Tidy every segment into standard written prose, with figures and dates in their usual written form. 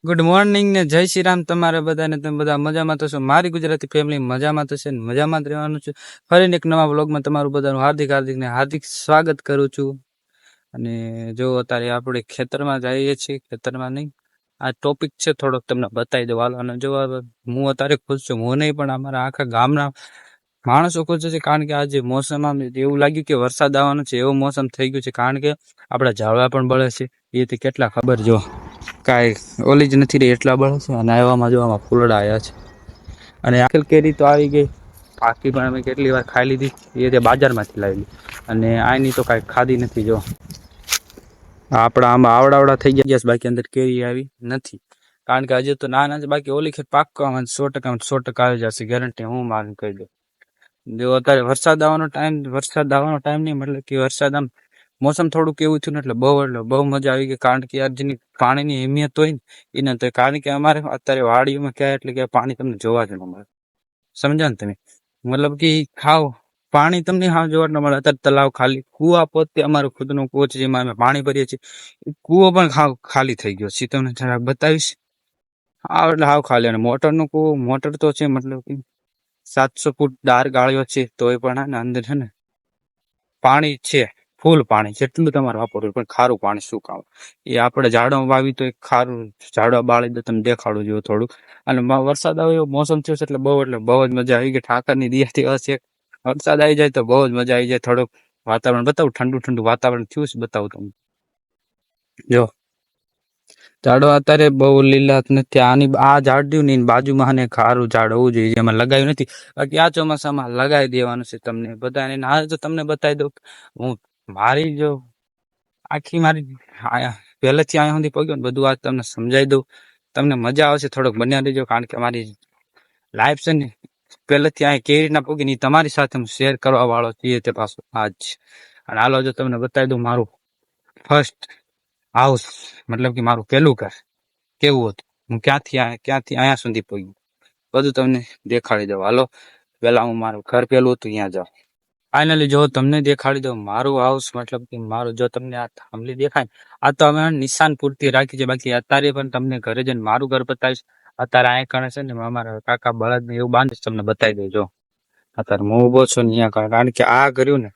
Good morning ને જય શ્રી રામ તમારે બધાને. તમે બધા મજામાં તો છો? મારી ગુજરાતી ફેમિલી મજામાં તો છે ને મજામાં જ રહેવાનું છે. ફરીને એક નવા વ્લોગમાં તમારું બધાનું હાર્દિક સ્વાગત કરું છું. અને જો અત્યારે આપણે ખેતરમાં જઈએ છીએ, ખેતરમાં નહીં, આ ટોપિક છે થોડોક તમને બતાવી દઉં હાલો. અને જો હું અત્યારે ખુશ છું, હું નહીં પણ અમારા આખા ગામના માણસો ખુશ છે, કારણ કે આજે મોસમમાં એવું લાગ્યું કે વરસાદ આવવાનો છે, એવો મોસમ થઈ ગયું છે. કારણ કે આપણા ઝાડવા પણ બળે છે, એથી કેટલા ખબર જો કાંઈ ઓલી જ નથી રહી એટલા બળે છે. અને આવામાં જો આમાં ફૂલડા આવ્યા છે. અને આખેલ કેરી તો આવી ગઈ, પાકી પણ અમે કેટલી વાર ખાઈ લીધી, એ તે બાજારમાંથી લાવેલી. અને આની તો કાંઈ ખાધી નથી. જો આપણા આમાં આવડાવડા થઈ ગયા છે, બાકી અંદર કેરી આવી નથી, કારણ કે હજી તો નાના છે. બાકી ઓલી ખેત પાકવામાં 100% આવી જશે, ગેરંટી હું માન કહી દઉં. જો અત્યારે વરસાદ આવવાનો ટાઈમ નહીં, મતલબ કે વરસાદ આમ મોસમ થોડુંક એવું થયું ને એટલે બહુ મજા આવી ગઈ. કારણ કે યાર જેની પાણીની અહેમિયત હોય ને એને તો, કારણ કે અમારે અત્યારે વાડીઓમાં ક્યાં એટલે કે પાણી તમને જોવા જ ન મળે, સમજ્યા ને તમે? મતલબ કે ખાવ પાણી તમને હા જોવા ન મળે. અત્યારે તલાવ ખાલી, કુવા પોતે અમારો ખુદનો કુવો છે જેમાં અમે પાણી ભરીએ છીએ, કુવો પણ ખાલી થઈ ગયો છે. તમને જરાક બતાવીશ. હા એટલે હાવ ખાલી. અને મોટરનો કુવો, મોટર તો છે, મતલબ કે 700 ફૂટ ડાર ગાળ્યો છે, તોય પણ હા ને અંદર છે ને પાણી છે, ફૂલ પાણી, જેટલું તમારે વાપરવું. પણ ખારું પાણી શું કામ? એ આપણે ઝાડવા વાવી તો એક ખારું ઝાડવા બાળી દો, તમે દેખાડું જેવું થોડુંક. અને વરસાદ આવે એવો મોસમ થયો છે એટલે બહુ જ મજા આવી ગઈ. ઠાકરની દિયાથી હશે, વરસાદ આવી જાય તો બહુ જ મજા આવી જાય. થોડુંક વાતાવરણ બતાવું, ઠંડુ વાતાવરણ થયું છે, બતાવું તમને. જો ઝાડવા અત્યારે બહુ લીલા નથી. આ ઝાડ દઉં ને બાજુમાં ને ખારું ઝાડ હોવું જોઈએ, જેમાં લગાવ્યું નથી. બાકી આ ચોમાસામાં લગાવી દેવાનું છે. તમને બધાને ના તો તમને બતાવી દઉં. હું મારી જો આખી મારી પહેલેથી અહીંયા સુધી પગ્યો ને બધું આ તમને સમજાવી દઉં. તમને મજા આવશે, થોડોક બન્યા રહેજો. કારણ કે મારી લાઈફ છે ને પહેલેથી અહીંયા કેવી રીતના પગી ને તમારી સાથે હું શેર કરવા વાળો છીએ તે પાછું આજ. અને હાલો જો તમને બતાવી દઉં મારું ફર્સ્ટ હાઉસ, મતલબ કે મારું પહેલું ઘર કેવું હતું. હું ક્યાંથી અહીંયા સુધી પગ્યું, બધું તમને દેખાડી દઉં. હાલો પેલા હું મારું ઘર પેલું હતું ત્યાં જાઉં. ફાઇનલી જો તમને દેખાડી દઉં મારું હાઉસ, મતલબ કે મારું, જો તમને આ થાંભલી દેખાય, આ તો અમે નિશાન પૂરતી રાખી છે. બાકી અત્યારે પણ તમને ઘરે જઈને મારું ઘર બતાવીશ. અત્યારે અહીંયા કણે છે ને અમારા કાકા બળદ ને એવું બાંધીશ, તમને બતાવી દઉં. જો અત્યારે હું ઉભો છું ને અહીંયા, કારણ કે આ કર્યું ને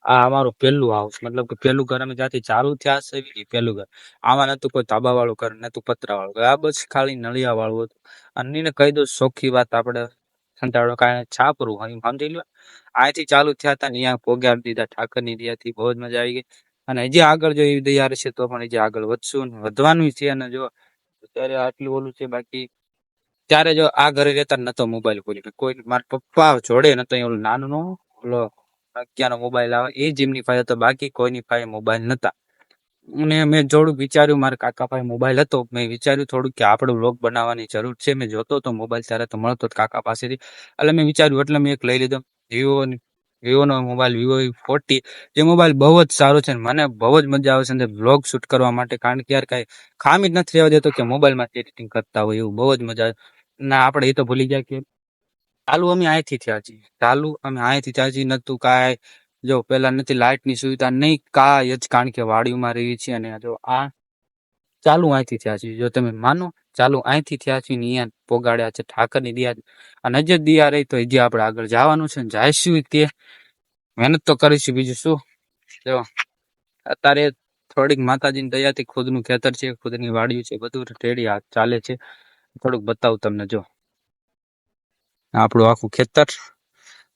આ અમારું પહેલું હાઉસ, મતલબ કે પહેલું ઘર અમે જ્યાંથી ચાલુ થયા છે પહેલું ઘર. આમાં નતું કોઈ તાબા વાળું ઘર, નતું પતરા વાળું ઘર, આ બસ ખાલી નળિયા વાળું હતું. અને એને કહી દઉં ચોખ્ખી વાત, આપણે સંતાડો કાંઈ છાપરું સમજી લો. અહીંથી ચાલુ થયા હતા ને અહીંયા પોગાડી દીધા ઠાકરની દયાથી. બહુ જ મજા આવી ગઈ. અને હજી આગળ જો એવી દયા રહેશે તો પણ હજી આગળ વધશું ને વધવાનું છે. અને જો અત્યારે આટલું ઓલું છે. બાકી ત્યારે જો આ ઘરે રહેતા નતો મોબાઈલ કોઈ મારા પપ્પા જોડે નતો, ઓલું નાનું નો ઓલો ક્યાંનો મોબાઈલ આવે એ જ એમની પાસે હતો, બાકી કોઈની પાસે મોબાઈલ નતા. અને મેં થોડુંક વિચાર્યું, મારા કાકા પાસે મોબાઈલ હતો, મેં વિચાર્યું થોડુંક કે આપણે વ્લોગ બનાવવાની જરૂર છે. મેં જોતો હતો મોબાઈલ, ત્યારે તો મળતો કાકા પાસેથી, એટલે મેં વિચાર્યું, એટલે મેં એક લઈ લીધો વિવોનો મોબાઈલ, Vivo-E40. જે મોબાઈલ બહુ જ સારો છે. મને બહુ જ મજા આવે છે અંદર વ્લોગ શૂટ કરવા માટે, કારણ કે યાર કાંઈ ખામી જ નથી રહેવા દેતો કે મોબાઈલમાં એડિટિંગ કરતા હોય એવું. બહુ જ મજા આવે. ના આપણે એ તો ભૂલી ગયા કે ચાલુ અમે અહીંથી થયા છીએ, નતું કાંઈ. જો પેલા નથી લાઇટની સુવિધા, નહીં કાંઈ જ, કારણ કે વાડીઓમાં રહી છીએ. અને જો આ ચાલુ અહીંથી થયા છીએ, જો તમે માનો ચાલુ અહીંથી થયા છીએ ને અહીંયા પોગાડ્યા છે ઠાકરની દિયા. અને હજી દિયા રહી તો હજી આપણે આગળ જવાનું છે ને જાયશું. તે મહેનત તો કરીશું, બીજું શું. જો અત્યારે થોડીક માતાજીની દયાથી ખુદનું ખેતર છે, ખુદની વાડીઓ છે, બધું રેડી હાથ ચાલે છે. થોડુંક બતાવું તમને. જો આપણું આખું ખેતર.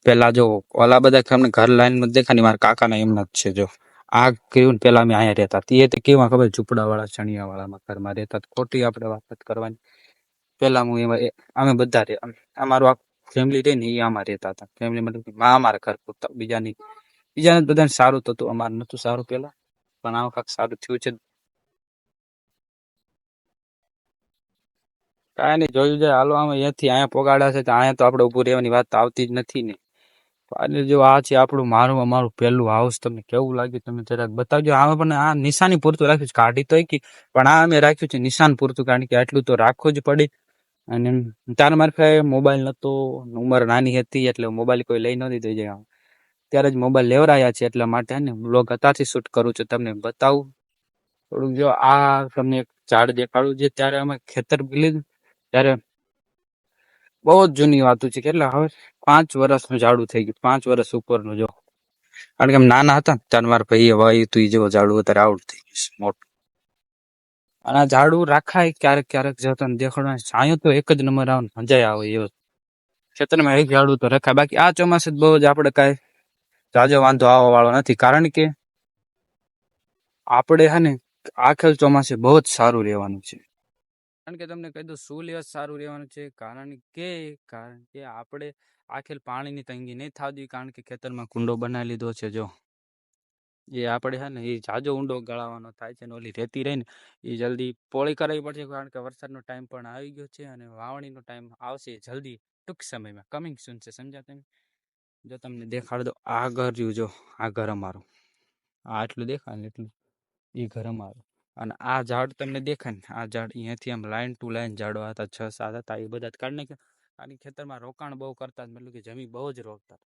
પેલા જો ઓલા બધા તમને ઘર લાઈન દેખાય, મારા કાકાના એમના જ છે. જો આ કેવું પેલા અમે અહીંયા રહેતા, તે કેવા ખબર, ઝૂંપડા વાળા ચણિયા વાળા ઘરમાં રહેતા. ખોટી આપણે વાત કરવાની. પેલા હું એમાં અમે બધા અમારું આ ફેમિલી રહી ને એ આમાં રહેતા હતા. ફેમિલી મતલબ અમારા ઘર પૂરતા, બીજાને બધાને સારું થતું, અમારે નતું સારું પેલા. પણ આ વખત સારું થયું છે. કાંઈ નહીં, જોયું જાય. હાલો આમાં અહીંયાથી અહીંયા પોગાડ્યા છે, અહીંયા તો આપણે ઉભું રહેવાની વાત આવતી જ નથી ને. જો આ છે આપણું અમારું પહેલું હાઉસ. તમને કેવું લાગ્યું તમે જરાક બતાવજો. આમાં પણ આ નિશાની પૂરતું રાખ્યું છે, કાઢી તો પણ આ અમે રાખ્યું છે નિશાન પૂરતું, કારણ કે આટલું તો રાખવું જ પડે. અને તાર મારી પાસે મોબાઈલ નતો, ઉંમર નાની હતી એટલે મોબાઈલ કોઈ લઈ નહોતી થઈ જાય. ત્યારે જ મોબાઈલ લેવરાયા છે, એટલા માટે ને બ્લોગ અત્યારથી શૂટ કરું છું, તમને બતાવું. થોડુંક જો આ તમને એક ઝાડ દેખાડું જે ત્યારે અમે ખેતર લીધું ત્યારે બહુ જ જૂની વાતું છે, કેટલા હવે 5 વર્ષનું ઝાડું થઈ ગયું, 5 વર્ષ ઉપરનું જો. કારણ કે અમે નાના હતા ને ત્યારે મારા ભાઈએ વાવ્યું તું, જેવો ઝાડું અત્યારે આવડું થઈ ગયું છે મોટું. અને આ ઝાડું રાખાય ક્યારેક ક્યારેક જતો દેખાડવા છાંયો તો એક જ નંબર આવે, મજા આવે એવો. ખેતરમાં એક ઝાડું તો રખાય. બાકી આ ચોમાસે બહુ જ આપણે કાંઈ જાજો વાંધો આવવા વાળો નથી, કારણ કે આપણે હે ને આખેલ ચોમાસે બહુ જ સારું રહેવાનું છે. કારણ કે તમને કહી દઉં શું લેવા સારું રહેવાનું છે, કારણ કે આપણે આખેલ પાણીની તંગી નહીં થતી, કારણ કે ખેતરમાં કુંડો બનાવી લીધો છે. જો એ આપણે હે ને એ જાજો ઊંડો ગળાવાનો થાય છે, ને ઓલી રેતી રહી ને એ જલ્દી પોળી કરાવવી પડશે, કારણ કે વરસાદનો ટાઈમ પણ આવી ગયો છે અને વાવણીનો ટાઈમ આવશે જલ્દી, ટૂંક સમયમાં, કમિંગ સૂન છે. સમજ્યા તમે? જો તમને દેખાડ દો, આ ઘર રહ્યું, જો આ ઘર અમારું, આ આટલું દેખાય ને એટલું એ ઘર અમારું. અને આ ઝાડ તમને દેખાય ને, આ ઝાડ અહીંયાથી આમ લાઈન ટુ લાઈન ઝાડો હતા, 6-7 હતા, એ બધા કાઢી નાખ્યા. કારણ કે ખેતરમાં રોકાણ બહુ કરતા, મતલબ કે જમી બહુ જ રોકતા.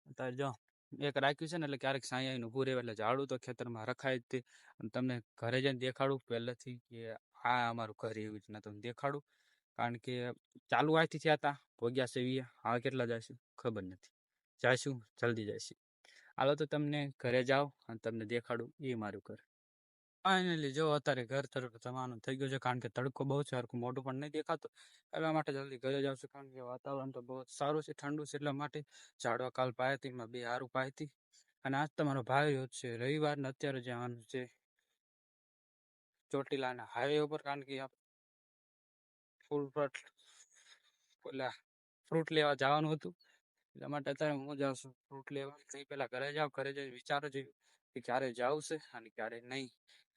અત્યારે જો એક રાખ્યું છે ને, એટલે ક્યારેક સાંઈ ઊભું રહે, એટલે ઝાડું તો ખેતરમાં રખાય જ તે. અને તમને ઘરે જઈને દેખાડું પહેલેથી કે આ અમારું ઘર એવી રીતના તમને દેખાડું. કારણ કે ચાલુ અહીંથી થયા હતા, ભોગ્યા છે હવે કેટલા જઈશું ખબર નથી, જઈશું જલ્દી જઈશું. હાલો તો તમને ઘરે જાઓ અને તમને દેખાડું એ મારું ઘર. ફાઇનલી જો અત્યારે ઘર તરફ જવાનું થઈ ગયું છે, કારણ કે તડકો બહુ છે, હરખું મોઢું પણ નહીં દેખાતું, એટલા માટે જલ્દી ઘરે જાઉં છું. કારણ કે વાતાવરણ તો બહુ સારું છે, ઠંડુ છે, એટલા માટે ઝાડવા કાલ પાઈ હતી, બે હારું પાઈ હતી. અને આજ તમારો ભાઈ રહ્યો છે રવિવાર ને અત્યારે જવાનું છે ચોટીલાના હાઈવે ઉપર, કારણ કે ફ્રૂટ લેવા જવાનું હતું. એટલા માટે અત્યારે હું જાઉં છું ફ્રૂટ લેવા. પહેલા ઘરે જાઉં, ઘરે જઈ વિચારો જોઈએ કે ક્યારે જવું છે અને ક્યારે નહીં,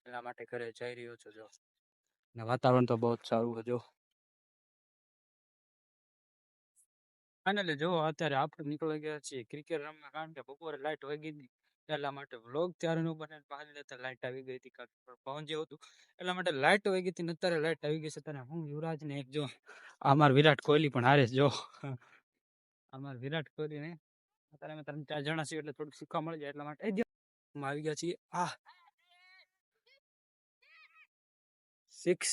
એટલા માટે ઘરે જઈ રહ્યો છું. જો ને વાતાવરણ તો બહુ જ સારું છે. જો ફાઇનલી જો અત્યારે આપણે નીકળી ગયા છીએ ક્રિકેટ રમવા, કારણ કે બપોરે લાઈટ વહી ગઈ હતી, એટલા માટે વ્લોગ ત્યારે નો બને. પાછી લાઈટ આવી ગઈ હતી, પવન જેવું હતું, એટલા માટે લાઈટ વહી ગઈ હતી. અત્યારે લાઈટ આવી ગઈ છે. ત્યારે હું યુવરાજ ને એક જો અમાર વિરાટ કોહલી પણ હારે જો અમાર વિરાટ કોહલી ને અત્યારે અમે 3-4 જણા છીએ, એટલે થોડુંક શીખવા મળી જાય, એટલા માટે આવી ગયા છીએ. 6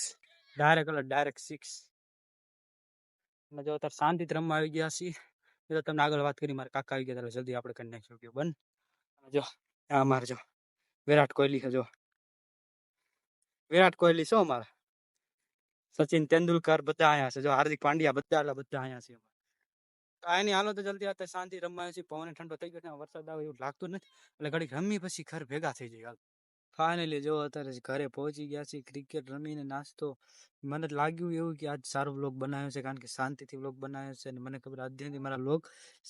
ડાયરેક્ટ 6. જો અત્યારે શાંતિથી રમવા આવી ગયા છીએ. તો તમને આગળ વાત કરી, મારા કાકા આવી ગયા, ત્યારે જલ્દી આપણે કરી નાખીશું કે બંધ. જો અમારે જો વિરાટ કોહલી છે, જો વિરાટ કોહલી શું અમારા સચિન તેંડુલકર બધા અહીંયા છે, જો હાર્દિક પાંડ્યા બધા અહીંયા છે. કાંઈ નહીં, હાલો તો જલ્દી અત્યારે શાંતિ રમવા છે. પવન ઠંડો થઈ ગયો, વરસાદ આવે એવું લાગતું નથી, એટલે ઘડીક રમી પછી ઘર ભેગા થઈ જાય. ફાઇનલી જો અત્યારે ઘરે પહોંચી ગયા છે, ક્રિકેટ રમીને નાસ્તો. મને લાગ્યું એવું કે આજ સારો વ્લોગ બનાવ્યો છે, કારણ કે શાંતિથી વ્લોગ બનાવ્યો છે. અને મને ખબર આજથી મારા વ્લોગ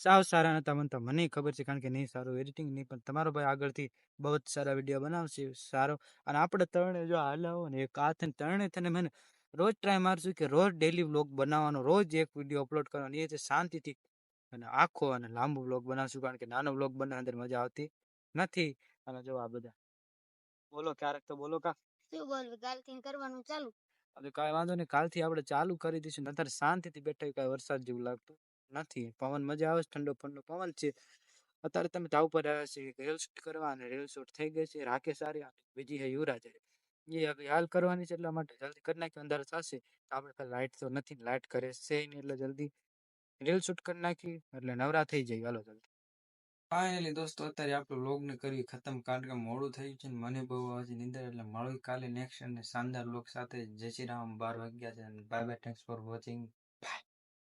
સાવ સારા નતા બનતા, મને ખબર છે, કારણ કે નહીં સારું એડિટિંગ નહીં, પણ તમારો ભાઈ આગળથી બહુ જ સારા વિડીયો બનાવશે સારો. અને આપણે ત્રણે જો હાલ્યા હોય ને એક હાથ ત્રણે થઈને મને રોજ ટ્રાય મારશું કે રોજ ડેલી વ્લોગ બનાવવાનો, રોજ એક વિડીયો અપલોડ કરવાનો, એ છે શાંતિથી અને આખો અને લાંબો વ્લોગ બનાવશું. કારણ કે નાનો વ્લોગ બનાવવાની અંદર મજા આવતી નથી. અને જો આ બધા બોલો, ક્યારેક તો બોલો. શું બોલવું, કાલથી કરવાનું ચાલુ. હવે કાંઈ વાંધો નહીં, કાલથી આપણે ચાલુ કરી દઈશું. અત્યારે શાંતિથી બેઠા, કાંઈ વરસાદ જેવું લાગતું નથી, પવન મજા આવે છે, ઠંડો ઠંડો પવન છે. અત્યારે તમે તા ઉપર આવ્યા છે રીલ શૂટ કરવા, અને રીલ શૂટ થઈ ગઈ છે. રાકેશ આર્યા બીજી છે યુવરાજ, એ હવે હાલ કરવાની છે, એટલા માટે જલ્દી કરી નાખી. અંદર થશે આપણે લાઇટ તો નથી, લાઇટ કરે છે નહીં, એટલે જલ્દી રીલ શૂટ કરી નાખી એટલે નવરા થઈ જાય. હાલો જલ્દી. ફાઇનલી દોસ્તો અત્યારે આપણે વ્લોગ ને કરી ખતમ, કારણ કે મોડું થયું છે, મને બહુ આજે નીંદર, એટલે મળ્યું કાલે નેક્સ્ટ અને શાનદાર વ્લોગ સાથે. જય શ્રી રામ. 12 વાગ્યા છે. Bye bye, thanks for watching.